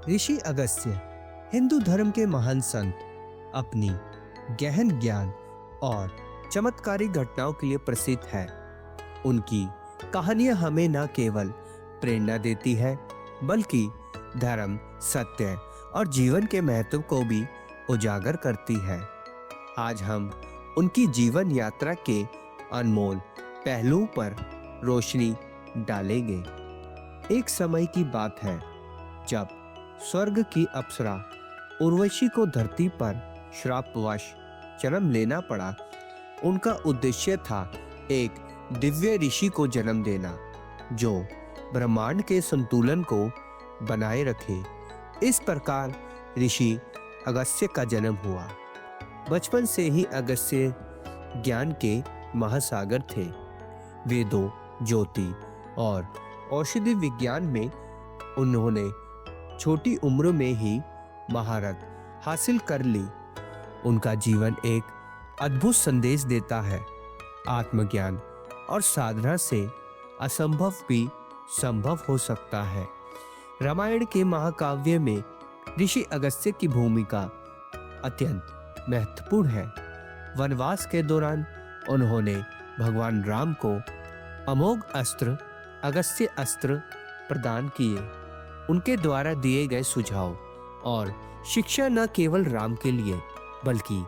ऋषि अगस्त्य हिंदू धर्म के महान संत अपनी गहन ज्ञान और चमत्कारिक घटनाओं के लिए प्रसिद्ध है। उनकी कहानियां हमें न केवल प्रेरणा देती है बल्कि धर्म, सत्य और जीवन के महत्व को भी उजागर करती है। आज हम उनकी जीवन यात्रा के अनमोल पहलुओं पर रोशनी डालेंगे। एक समय की बात है जब स्वर्ग की अप्सरा उर्वशी को धरती पर श्रापवश जन्म लेना पड़ा। उनका उद्देश्य था एक दिव्य ऋषि को जन्म देना जो ब्रह्मांड के संतुलन को बनाए रखे। इस प्रकार ऋषि अगस्त्य का जन्म हुआ। बचपन से ही अगस्त्य ज्ञान के महासागर थे। वेदों, ज्योति और औषधि विज्ञान में उन्होंने छोटी उम्र में ही महारत हासिल कर ली। उनका जीवन एक अद्भुत संदेश देता है। आत्मज्ञान और साधना से असंभव भी संभव हो सकता है। रामायण के महाकाव्य में ऋषि अगस्त्य की भूमिका अत्यंत महत्वपूर्ण है। वनवास के दौरान उन्होंने भगवान राम को अमोघ अस्त्र अगस्त्य अस्त्र प्रदान किए। उनके द्वारा दिए गए सुझाव और शिक्षा न केवल राम के लिए बल्कि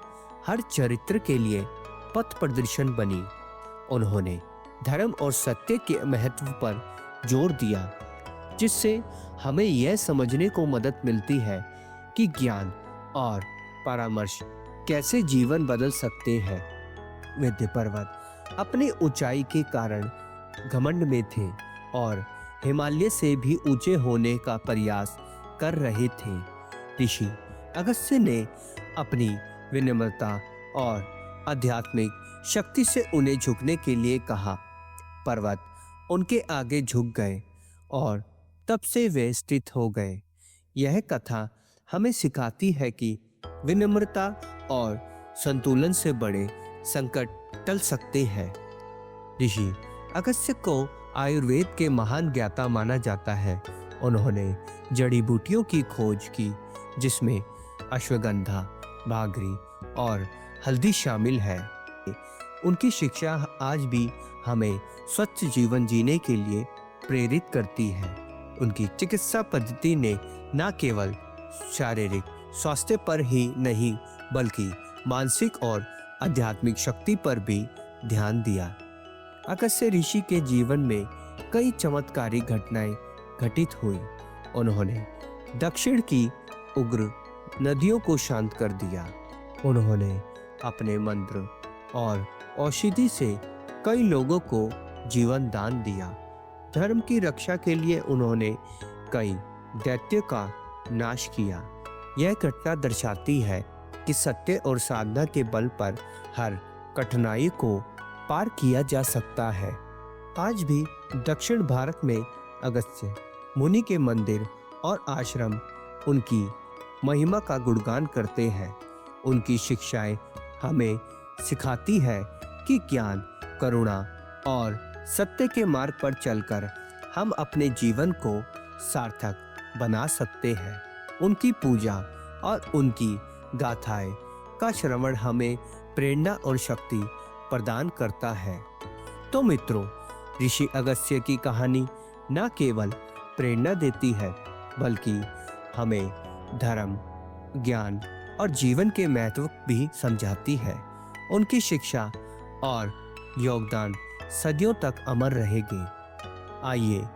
हर चरित्र के लिए पथ प्रदर्शन बनी। उन्होंने धर्म और सत्य के महत्व पर जोर दिया, जिससे हमें यह समझने को मदद मिलती है कि ज्ञान और परामर्श कैसे जीवन बदल सकते हैं। विंध्य पर्वत अपनी ऊंचाई के कारण घमंड में थे और हिमालय से भी ऊंचे होने का प्रयास कर रहे थे। ऋषि अगस्त्य ने अपनी विनम्रता और आध्यात्मिक शक्ति से उन्हें झुकने के लिए कहा। पर्वत उनके आगे झुक गए और तब से वे स्थित हो गए। यह कथा हमें सिखाती है कि विनम्रता और संतुलन से बड़े संकट टल सकते हैं। ऋषि अगस्त्य को आयुर्वेद के महान ज्ञाता माना जाता है। उन्होंने जड़ी बूटियों की खोज की, जिसमें अश्वगंधा, भागरी और हल्दी शामिल है। उनकी शिक्षा आज भी हमें स्वच्छ जीवन जीने के लिए प्रेरित करती है। उनकी चिकित्सा पद्धति ने न केवल शारीरिक स्वास्थ्य पर ही नहीं बल्कि मानसिक और आध्यात्मिक शक्ति पर भी ध्यान दिया। अगस्त्य ऋषि के जीवन में कई चमत्कारी घटनाएं घटित हुई। उन्होंने दक्षिण की उग्र नदियों को शांत कर दिया। उन्होंने अपने मंत्र और औषधि से कई लोगों को जीवन दान दिया। धर्म की रक्षा के लिए उन्होंने कई दैत्य का नाश किया। यह घटना दर्शाती है कि सत्य और साधना के बल पर हर कठिनाई को पार किया जा सकता है। आज भी दक्षिण भारत में अगस्त्य मुनि के मंदिर और आश्रम उनकी महिमा का गुणगान करते हैं। उनकी शिक्षाएं हमें सिखाती है कि ज्ञान, करुणा और सत्य के मार्ग पर चलकर हम अपने जीवन को सार्थक बना सकते हैं। उनकी पूजा और उनकी गाथाएं का श्रवण हमें प्रेरणा और शक्ति प्रदान करता है। तो मित्रों, ऋषि अगस्त्य की कहानी न केवल प्रेरणा देती है बल्कि हमें धर्म, ज्ञान और जीवन के महत्व भी समझाती है। उनकी शिक्षा और योगदान सदियों तक अमर रहेगी। आइए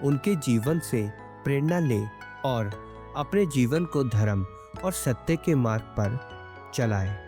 उनके जीवन से प्रेरणा लें और अपने जीवन को धर्म और सत्य के मार्ग पर चलाएं।